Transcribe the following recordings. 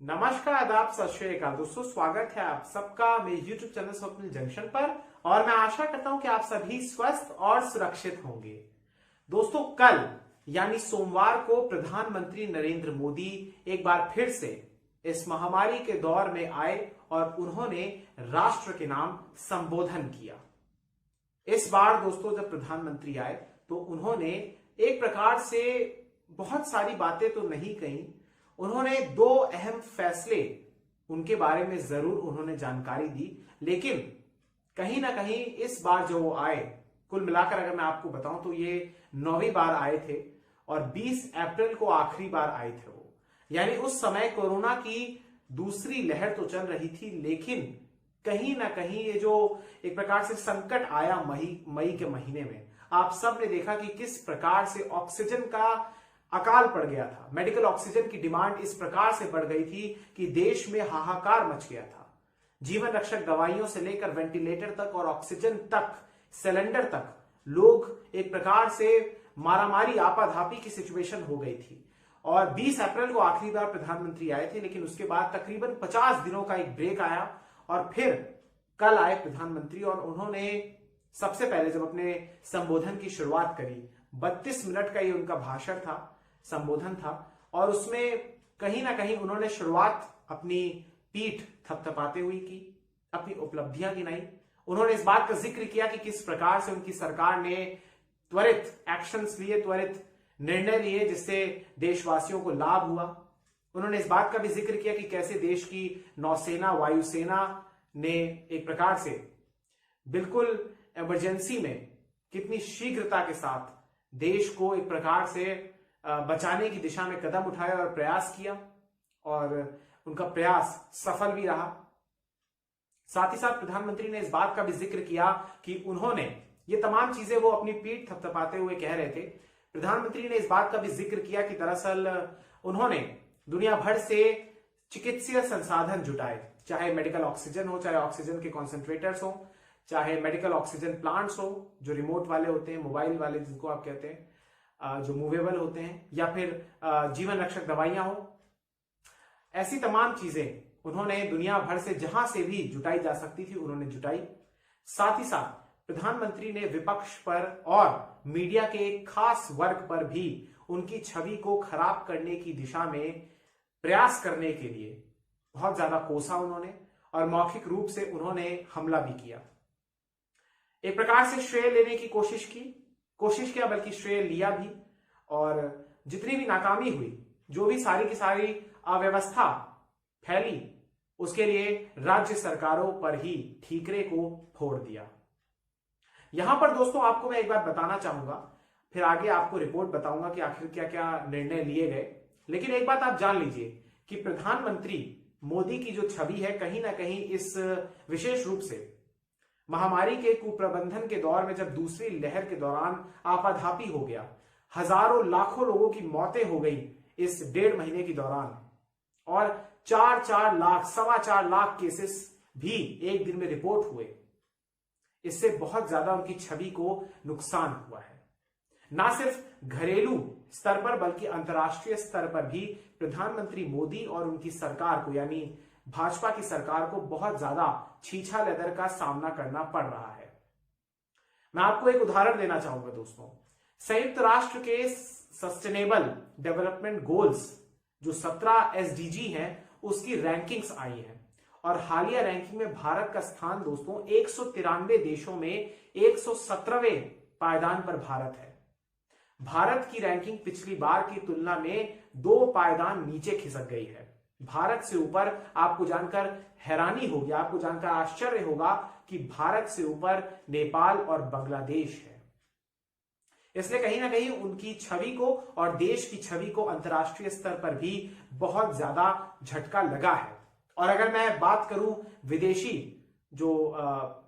नमस्कार, आदाब, सत श्री अकाल दोस्तों। स्वागत है आप सबका मेरे YouTube चैनल स्वप्निल जंक्शन पर और मैं आशा करता हूं कि आप सभी स्वस्थ और सुरक्षित होंगे। दोस्तों, कल यानी सोमवार को प्रधानमंत्री नरेंद्र मोदी एक बार फिर से इस महामारी के दौर में आए और उन्होंने राष्ट्र के नाम संबोधन किया। इस बार दोस्तों जब प्रधानमंत्री आए तो उन्होंने एक प्रकार से बहुत सारी बातें तो नहीं कही, उन्होंने दो अहम फैसले उनके बारे में जरूर उन्होंने जानकारी दी, लेकिन कहीं ना कहीं इस बार जो वो आए, कुल मिलाकर अगर मैं आपको बताऊं तो ये 9वीं बार आए थे और 20 अप्रैल को आखिरी बार आए थे वो। यानी उस समय कोरोना की दूसरी लहर तो चल रही थी, लेकिन कहीं ना कहीं ये जो एक प्रकार से संकट आया मई के महीने में, आप सब ने देखा कि किस प्रकार से ऑक्सीजन का अकाल पड़ गया था। मेडिकल ऑक्सीजन की डिमांड इस प्रकार से बढ़ गई थी कि देश में हाहाकार मच गया था। जीवन रक्षक दवाइयों से लेकर वेंटिलेटर तक और ऑक्सीजन तक, सिलेंडर तक, लोग एक प्रकार से मारामारी आपाधापी की सिचुएशन हो गई थी। और 20 अप्रैल को आखिरी बार प्रधानमंत्री आए थे, लेकिन उसके बाद तकरीबन 50 दिनों का एक ब्रेक आया और फिर कल आए प्रधानमंत्री और उन्होंने सबसे पहले जब अपने संबोधन की शुरुआत करी, 32 मिनट का ये उनका भाषण था, संबोधन था, और उसमें कहीं ना कहीं उन्होंने शुरुआत अपनी पीठ थपथपाते हुए की, अपनी उपलब्धियां गिनाई। उन्होंने इस बात का जिक्र किया कि किस प्रकार से उनकी सरकार ने त्वरित एक्शंस लिए, त्वरित निर्णय लिए, जिससे देशवासियों को लाभ हुआ। उन्होंने इस बात का भी जिक्र किया कि कैसे देश की नौसेना, वायुसेना ने एक प्रकार से बिल्कुल इमरजेंसी में कितनी शीघ्रता के साथ देश को एक प्रकार से बचाने की दिशा में कदम उठाया और प्रयास किया, और उनका प्रयास सफल भी रहा। साथ ही साथ प्रधानमंत्री ने इस बात का भी जिक्र किया कि उन्होंने ये तमाम चीजें वो अपनी पीठ थपथपाते हुए कह रहे थे। प्रधानमंत्री ने इस बात का भी जिक्र किया कि दरअसल उन्होंने दुनिया भर से चिकित्सीय संसाधन जुटाए, चाहे मेडिकल ऑक्सीजन हो, चाहे ऑक्सीजन के कॉन्सेंट्रेटर्स हो, चाहे मेडिकल ऑक्सीजन प्लांट्स हो जो रिमोट वाले होते हैं, मोबाइल वाले जिनको आप कहते हैं, जो मूवेबल होते हैं, या फिर जीवन रक्षक दवाइयां हो। ऐसी तमाम चीजें उन्होंने दुनिया भर से जहां से भी जुटाई जा सकती थी उन्होंने जुटाई। साथ ही साथ प्रधानमंत्री ने विपक्ष पर और मीडिया के एक खास वर्ग पर भी उनकी छवि को खराब करने की दिशा में प्रयास करने के लिए बहुत ज्यादा कोसा उन्होंने, और मौखिक रूप से उन्होंने हमला भी किया। एक प्रकार से श्रेय लेने की कोशिश किया, बल्कि श्रेय लिया भी, और जितनी भी नाकामी हुई, जो भी सारी की सारी अव्यवस्था फैली, उसके लिए राज्य सरकारों पर ही ठीकरे को फोड़ दिया। यहां पर दोस्तों आपको मैं एक बात बताना चाहूंगा, फिर आगे आपको रिपोर्ट बताऊंगा कि आखिर क्या क्या निर्णय लिए गए। लेकिन एक बात आप जान लीजिए कि प्रधानमंत्री मोदी की जो छवि है, कहीं ना कहीं इस विशेष रूप से महामारी के कुप्रबंधन के दौर में, जब दूसरी लहर के दौरान आपाधापी हो गया, हजारों लाखों लोगों की मौतें हो गई इस 1.5 महीने के दौरान, और 4 लाख, 4.25 लाख केसेस भी एक दिन में रिपोर्ट हुए, इससे बहुत ज्यादा उनकी छवि को नुकसान हुआ है। ना सिर्फ घरेलू स्तर पर बल्कि अंतर्राष्ट्रीय स्तर पर भी प्रधानमंत्री मोदी और उनकी सरकार को, यानी भाजपा की सरकार को, बहुत ज्यादा छीछा लेदर का सामना करना पड़ रहा है। मैं आपको एक उदाहरण देना चाहूंगा दोस्तों। संयुक्त राष्ट्र के सस्टेनेबल डेवलपमेंट गोल्स जो 17 SDG हैं, उसकी रैंकिंग्स आई हैं, और हालिया रैंकिंग में भारत का स्थान दोस्तों 193 देशों में 117वें पायदान पर भारत है। भारत की रैंकिंग पिछली बार की तुलना में 2 पायदान नीचे खिसक गई है। भारत से ऊपर, आपको जानकर हैरानी होगी, आपको जानकर आश्चर्य होगा कि भारत से ऊपर नेपाल और बांग्लादेश है। इसलिए कहीं ना कहीं उनकी छवि को और देश की छवि को अंतर्राष्ट्रीय स्तर पर भी बहुत ज्यादा झटका लगा है। और अगर मैं बात करूं विदेशी जो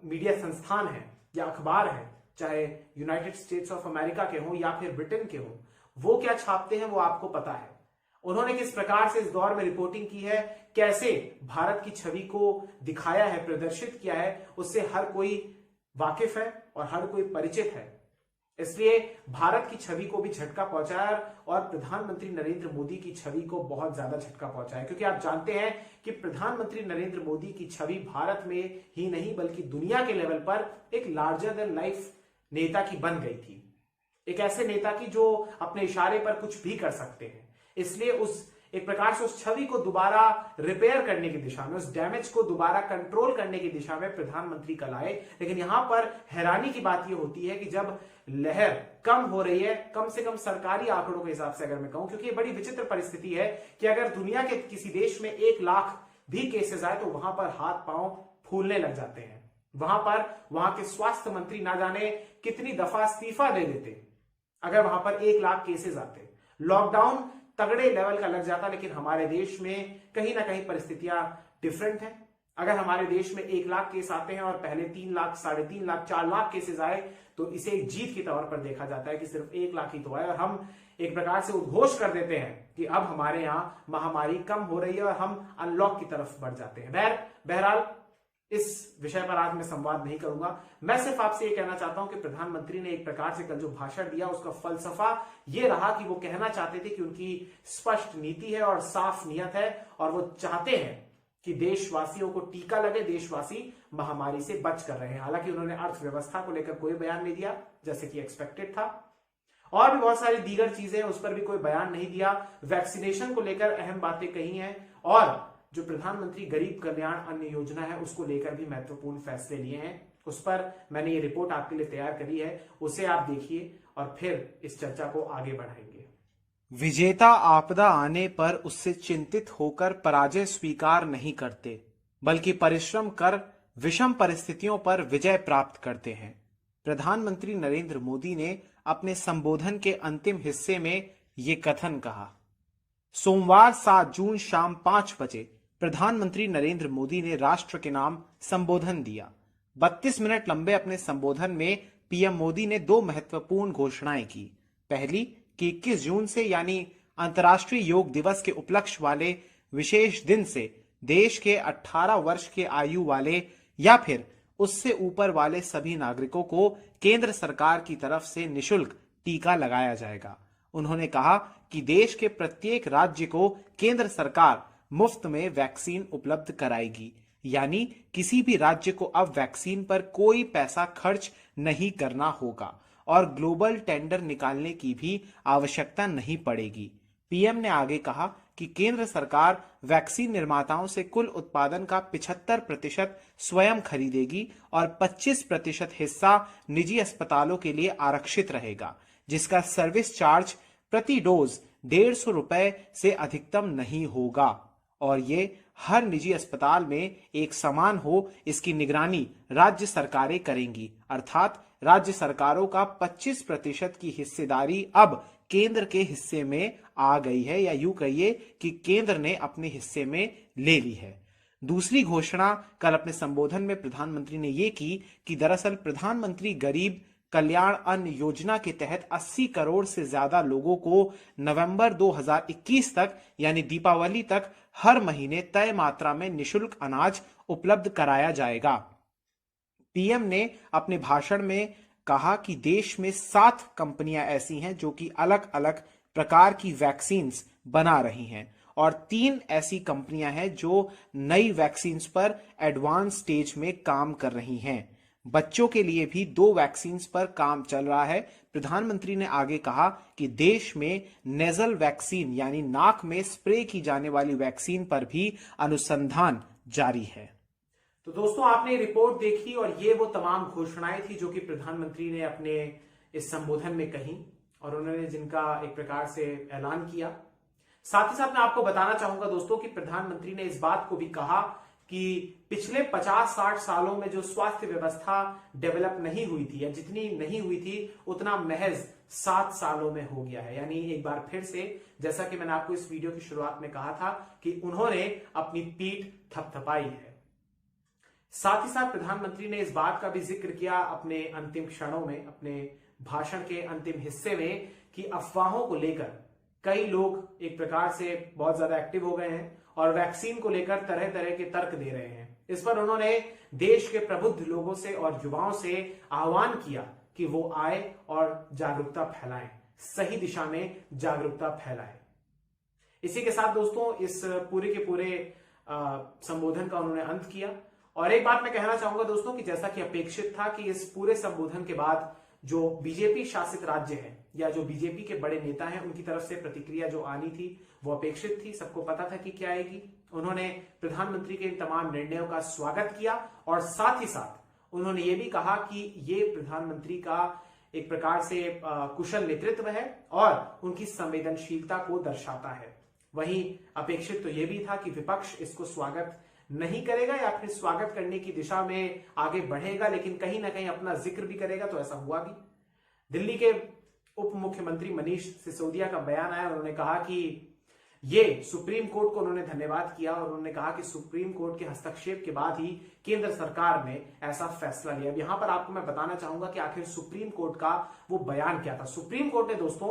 मीडिया संस्थान है या अखबार है, चाहे यूनाइटेड स्टेट्स ऑफ अमेरिका के हों या फिर ब्रिटेन के हों, वो क्या छापते हैं वो आपको पता है। उन्होंने किस प्रकार से इस दौर में रिपोर्टिंग की है, कैसे भारत की छवि को दिखाया है, प्रदर्शित किया है, उससे हर कोई वाकिफ है और हर कोई परिचित है। इसलिए भारत की छवि को भी झटका पहुंचा है और प्रधानमंत्री नरेंद्र मोदी की छवि को बहुत ज्यादा झटका पहुंचा है, क्योंकि आप जानते हैं कि प्रधानमंत्री नरेंद्र मोदी की छवि भारत में ही नहीं बल्कि दुनिया के लेवल पर एक लार्जर देन लाइफ नेता की बन गई थी, एक ऐसे नेता की जो अपने इशारे पर कुछ भी कर सकते हैं। इसलिए उस एक प्रकार से उस छवि को दोबारा रिपेयर करने की दिशा में, उस डैमेज को दोबारा कंट्रोल करने की दिशा में प्रधानमंत्री कल आए। लेकिन यहां पर हैरानी की बात यह होती है कि जब लहर कम हो रही है, कम से कम सरकारी आंकड़ों के हिसाब से अगर मैं कहूं, क्योंकि ये बड़ी विचित्र परिस्थिति है कि अगर दुनिया के किसी देश में 1 लाख भी केसेस आए तो वहां पर हाथ पांव फूलने लग जाते हैं। वहां पर वहां के स्वास्थ्य मंत्री ना जाने कितनी दफा इस्तीफा दे देते अगर वहां पर 1 लाख केसेस आते। लॉकडाउन तगड़े लेवल का लग जाता, लेकिन हमारे देश में कहीं ना कहीं परिस्थितियां डिफरेंट हैं। अगर हमारे देश में 1 लाख केस आते हैं और पहले 3 लाख, 3.5 लाख, 4 लाख केसेस आए तो इसे एक जीत की तौर पर देखा जाता है कि सिर्फ 1 लाख ही तो आए और हम एक प्रकार से उद्घोष कर देते हैं कि अब हमारे यहां महामारी कम हो रही है और हम अनलॉक की तरफ बढ़ जाते हैं। बहरहाल इस विषय पर आज मैं संवाद नहीं करूंगा। मैं सिर्फ आपसे यह कहना चाहता हूं कि प्रधानमंत्री ने एक प्रकार से कल जो भाषण दिया उसका फलसफा यह रहा कि वो कहना चाहते थे कि उनकी स्पष्ट नीति है और साफ नियत है और वो चाहते हैं कि देशवासियों को टीका लगे, देशवासी महामारी से बच कर रहे हैं। हालांकि उन्होंने अर्थव्यवस्था को लेकर कोई बयान नहीं दिया जैसे कि एक्सपेक्टेड था, और भी बहुत सारी दीगर चीजें उस पर भी कोई बयान नहीं दिया। वैक्सीनेशन को लेकर अहम बातें कही हैं और जो प्रधानमंत्री गरीब कल्याण अन्न योजना है उसको लेकर भी महत्वपूर्ण फैसले लिए हैं। उस पर मैंने ये रिपोर्ट आपके लिए तैयार करी है, उसे आप देखिए और फिर इस चर्चा को आगे बढ़ाएंगे। विजेता आपदा आने पर उससे चिंतित होकर पराजय स्वीकार नहीं करते, बल्कि परिश्रम कर विषम परिस्थितियों पर विजय प्राप्त करते हैं। प्रधानमंत्री नरेंद्र मोदी ने अपने संबोधन के अंतिम हिस्से में ये कथन कहा। सोमवार 7 जून शाम 5 बजे प्रधानमंत्री नरेंद्र मोदी ने राष्ट्र के नाम संबोधन दिया। 32 मिनट लंबे अपने संबोधन में पीएम मोदी ने 2 महत्वपूर्ण घोषणाएं की। पहली कि 21 जून से यानी अंतर्राष्ट्रीय योग दिवस के उपलक्ष्य वाले विशेष दिन से देश के 18 वर्ष के आयु वाले या फिर उससे ऊपर वाले सभी नागरिकों को केंद्र सरकार की तरफ से निःशुल्क टीका लगाया जाएगा। उन्होंने कहा कि देश के प्रत्येक राज्य को केंद्र सरकार मुफ्त में वैक्सीन उपलब्ध कराएगी, यानी किसी भी राज्य को अब वैक्सीन पर कोई पैसा खर्च नहीं करना होगा और ग्लोबल टेंडर निकालने की भी आवश्यकता नहीं पड़ेगी। पीएम ने आगे कहा कि केंद्र सरकार वैक्सीन निर्माताओं से कुल उत्पादन का 75% स्वयं खरीदेगी और 25% हिस्सा निजी अस्पतालों के लिए आरक्षित रहेगा, जिसका सर्विस चार्ज प्रति डोज 150 रुपए से अधिकतम नहीं होगा और ये हर निजी अस्पताल में एक समान हो, इसकी निगरानी राज्य सरकारें करेंगी। अर्थात राज्य सरकारों का 25% की हिस्सेदारी अब केंद्र के हिस्से में आ गई है, या यूं कहिए कि केंद्र ने अपने हिस्से में ले ली है। दूसरी घोषणा कल अपने संबोधन में प्रधानमंत्री ने यह की कि दरअसल प्रधानमंत्री गरीब कल्याण अन्न योजना के तहत 80 करोड़ से ज्यादा लोगों को नवंबर 2021 तक यानी दीपावली तक हर महीने तय मात्रा में निःशुल्क अनाज उपलब्ध कराया जाएगा। पीएम ने अपने भाषण में कहा कि देश में 7 कंपनियां ऐसी हैं जो कि अलग अलग प्रकार की वैक्सीन्स बना रही हैं और 3 ऐसी कंपनियां हैं जो नई वैक्सीन्स पर एडवांस स्टेज में काम कर रही हैं। बच्चों के लिए भी 2 वैक्सीन्स पर काम चल रहा है। प्रधानमंत्री ने आगे कहा कि देश में नेजल वैक्सीन यानी नाक में स्प्रे की जाने वाली वैक्सीन पर भी अनुसंधान जारी है। तो दोस्तों, आपने रिपोर्ट देखी और ये वो तमाम घोषणाएं थी जो कि प्रधानमंत्री ने अपने इस संबोधन में कही और उन्होंने जिनका एक प्रकार से ऐलान किया। साथ ही साथ मैं आपको बताना चाहूंगा दोस्तों कि प्रधानमंत्री ने इस बात को भी कहा कि पिछले 50-60 सालों में जो स्वास्थ्य व्यवस्था डेवलप नहीं हुई थी या जितनी नहीं हुई थी उतना महज 7 सालों में हो गया है। यानी एक बार फिर से, जैसा कि मैंने आपको इस वीडियो की शुरुआत में कहा था कि उन्होंने अपनी पीठ थपथपाई है। साथ ही साथ प्रधानमंत्री ने इस बात का भी जिक्र किया अपने अंतिम क्षणों में, अपने भाषण के अंतिम हिस्से में, कि अफवाहों को लेकर कई लोग एक प्रकार से बहुत ज्यादा एक्टिव हो गए हैं और वैक्सीन को लेकर तरह तरह के तर्क दे रहे हैं। इस पर उन्होंने देश के प्रबुद्ध लोगों से और युवाओं से आह्वान किया कि वो आए और जागरूकता फैलाएं, सही दिशा में जागरूकता फैलाएं। इसी के साथ दोस्तों इस पूरे के पूरे संबोधन का उन्होंने अंत किया। और एक बात मैं कहना चाहूंगा दोस्तों कि जैसा कि अपेक्षित था कि इस पूरे संबोधन के बाद जो बीजेपी शासित राज्य है या जो बीजेपी के बड़े नेता हैं उनकी तरफ से प्रतिक्रिया जो आनी थी वो अपेक्षित थी, सबको पता था कि क्या आएगी। उन्होंने प्रधानमंत्री के इन तमाम निर्णयों का स्वागत किया और साथ ही साथ उन्होंने ये भी कहा कि ये प्रधानमंत्री का एक प्रकार से कुशल नेतृत्व है और उनकी संवेदनशीलता को दर्शाता है। वहीं अपेक्षित तो यह भी था कि विपक्ष इसको स्वागत नहीं करेगा या फिर स्वागत करने की दिशा में आगे बढ़ेगा, लेकिन कहीं ना कहीं अपना जिक्र भी करेगा, तो ऐसा हुआ भी। दिल्ली के उप मुख्यमंत्री मनीष सिसोदिया का बयान आया, उन्होंने कहा कि ये सुप्रीम कोर्ट को उन्होंने धन्यवाद किया और उन्होंने कहा कि सुप्रीम कोर्ट के हस्तक्षेप के बाद ही केंद्र सरकार ने ऐसा फैसला लिया। अब यहां पर आपको मैं बताना चाहूंगा कि आखिर सुप्रीम कोर्ट का वो बयान क्या था। सुप्रीम कोर्ट ने दोस्तों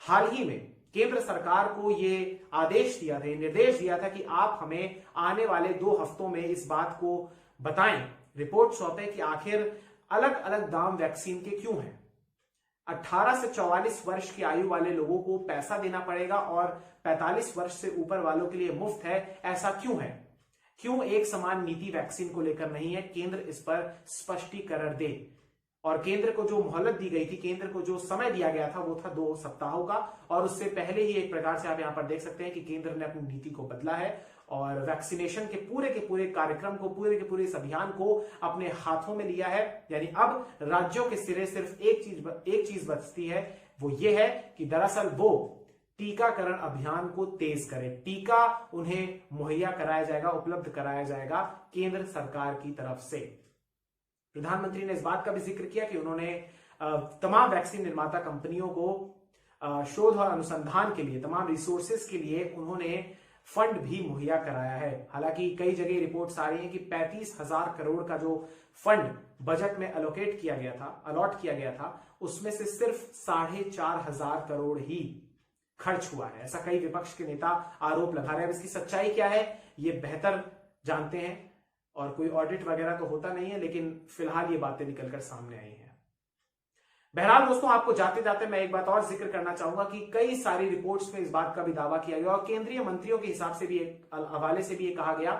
हाल ही में केंद्र सरकार को ये आदेश दिया था, निर्देश दिया था कि आप हमें आने वाले 2 हफ्तों में इस बात को बताएं, रिपोर्ट सौंपें कि आखिर अलग अलग दाम वैक्सीन के क्यों हैं। 18 से 44 वर्ष की आयु वाले लोगों को पैसा देना पड़ेगा और 45 वर्ष से ऊपर वालों के लिए मुफ्त है, ऐसा क्यों है? क्यों एक समान नीति वैक्सीन को लेकर नहीं है? केंद्र इस पर स्पष्टीकरण दे। और केंद्र को जो मोहलत दी गई थी, केंद्र को जो समय दिया गया था वो था 2 सप्ताहों का, और उससे पहले ही एक प्रकार से आप यहां पर देख सकते हैं कि केंद्र ने अपनी नीति को बदला है और वैक्सीनेशन के पूरे कार्यक्रम को, पूरे के पूरे इस अभियान को अपने हाथों में लिया है। यानी अब राज्यों के सिरे सिर्फ एक चीज बचती है, वो ये है कि दरअसल वो टीकाकरण अभियान को तेज करें। टीका उन्हें मुहैया कराया जाएगा, उपलब्ध कराया जाएगा केंद्र सरकार की तरफ से। प्रधानमंत्री ने इस बात का भी जिक्र किया कि उन्होंने तमाम वैक्सीन निर्माता कंपनियों को शोध और अनुसंधान के लिए, तमाम रिसोर्सेज के लिए उन्होंने फंड भी मुहैया कराया है। हालांकि कई जगह रिपोर्ट्स आ रही हैं कि 35,000 करोड़ का जो फंड बजट में अलॉट किया गया था, उसमें से सिर्फ 4,500 करोड़ ही खर्च हुआ है। ऐसा कई विपक्ष के नेता आरोप लगा रहे हैं। इसकी सच्चाई क्या है ये बेहतर जानते हैं, और कोई ऑडिट वगैरह तो होता नहीं है, लेकिन फिलहाल ये बातें निकलकर सामने आई हैं। बहरहाल दोस्तों, आपको जाते जाते मैं एक बात और जिक्र करना चाहूंगा कि कई सारी रिपोर्ट्स में इस बात का भी दावा किया गया और केंद्रीय मंत्रियों के हिसाब से भी एक हवाले से भी ये कहा गया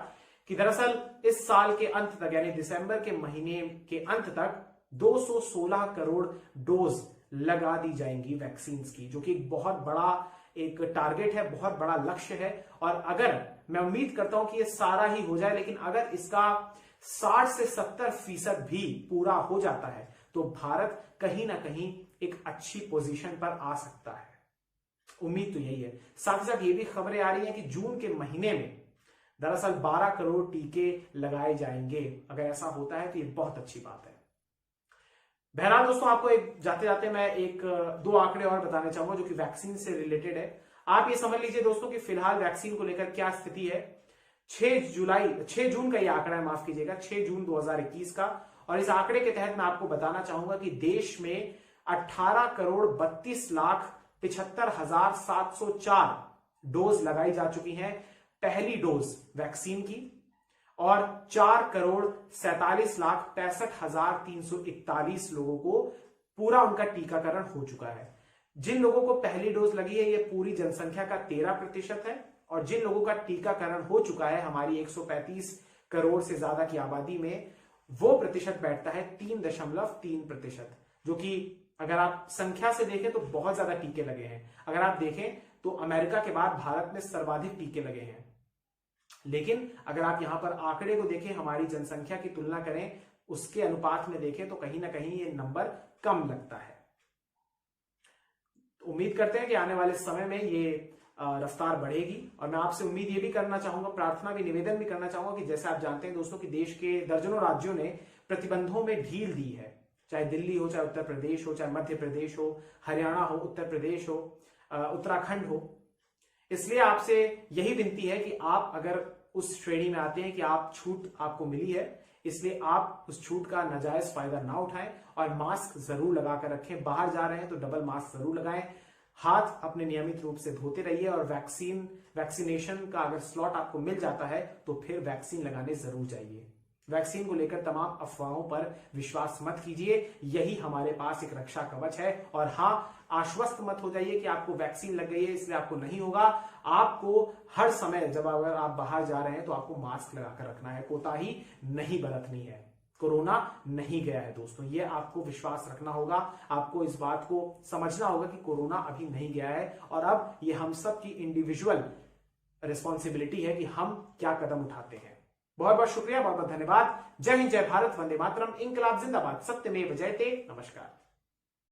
कि दरअसल इस साल के अंत तक, यानी दिसंबर के महीने के अंत तक 216 करोड़ डोज लगा दी जाएंगी वैक्सीन की, जो कि एक बहुत बड़ा एक टारगेट है, बहुत बड़ा लक्ष्य है। और अगर मैं उम्मीद करता हूं कि ये सारा ही हो जाए, लेकिन अगर इसका 60 से 70% भी पूरा हो जाता है तो भारत कहीं ना कहीं एक अच्छी पोजीशन पर आ सकता है। उम्मीद तो यही है। साथ ही साथ ये भी खबरें आ रही हैं कि जून के महीने में दरअसल 12 करोड़ टीके लगाए जाएंगे। अगर ऐसा होता है तो ये बहुत अच्छी बात है। बहरहाल दोस्तों, आपको जाते जाते मैं 2 आंकड़े और बताना चाहूंगा जो कि वैक्सीन से रिलेटेड है। आप ये समझ लीजिए दोस्तों कि फिलहाल वैक्सीन को लेकर क्या स्थिति है। 6 जून का ये आंकड़ा है, माफ कीजिएगा, 6 जून 2021 का। और इस आंकड़े के तहत मैं आपको बताना चाहूंगा कि देश में 18 करोड़ 32 लाख 75,704 डोज लगाई जा चुकी हैं पहली डोज वैक्सीन की, और 4 करोड़ 47 लाख 65,341 लोगों को पूरा उनका टीकाकरण हो चुका है। जिन लोगों को पहली डोज लगी है ये पूरी जनसंख्या का 13% है, और जिन लोगों का टीकाकरण हो चुका है हमारी 135 करोड़ से ज्यादा की आबादी में, वो प्रतिशत बैठता है 3.3%, जो कि अगर आप संख्या से देखें तो बहुत ज्यादा टीके लगे हैं। अगर आप देखें तो अमेरिका के बाद भारत में सर्वाधिक टीके लगे हैं। लेकिन अगर आप यहां पर आंकड़े को देखें, हमारी जनसंख्या की तुलना करें, उसके अनुपात में देखें तो कहीं ना कहीं ये नंबर कम लगता है। उम्मीद करते हैं कि आने वाले समय में ये रफ्तार बढ़ेगी। और मैं आपसे उम्मीद ये भी करना चाहूंगा, प्रार्थना भी, निवेदन भी करना चाहूंगा कि जैसे आप जानते हैं दोस्तों कि देश के दर्जनों राज्यों ने प्रतिबंधों में ढील दी है, चाहे दिल्ली हो, चाहे उत्तर प्रदेश हो, चाहे मध्य प्रदेश हो, हरियाणा हो, उत्तर प्रदेश हो, उत्तराखंड हो। इसलिए आपसे यही विनती है कि आप अगर उस श्रेणी में आते हैं कि आप छूट आपको मिली है, इसलिए आप उस छूट का नाजायज फायदा ना उठाएं और मास्क जरूर लगाकर रखें। बाहर जा रहे हैं तो डबल मास्क जरूर लगाएं, हाथ अपने नियमित रूप से धोते रहिए, और वैक्सीनेशन का अगर स्लॉट आपको मिल जाता है तो फिर वैक्सीन लगाने जरूर जाइए। वैक्सीन को लेकर तमाम अफवाहों पर विश्वास मत कीजिए, यही हमारे पास एक रक्षा कवच है। और हां, आश्वस्त मत हो जाइए कि आपको वैक्सीन लग गई है इसलिए आपको नहीं होगा। आपको हर समय जब अगर आप बाहर जा रहे हैं तो आपको मास्क लगाकर रखना है, कोताही नहीं बरतनी है। कोरोना नहीं गया है दोस्तों, ये आपको विश्वास रखना होगा। आपको इस बात को समझना होगा कि कोरोना अभी नहीं गया है और अब ये हम सब की इंडिविजुअल रिस्पॉन्सिबिलिटी है कि हम क्या कदम उठाते हैं। बहुत बहुत शुक्रिया, बहुत बहुत धन्यवाद। जय हिंद, जय भारत, वंदे मातरम, इंकलाब जिंदाबाद, सत्यमेव जयते। नमस्कार।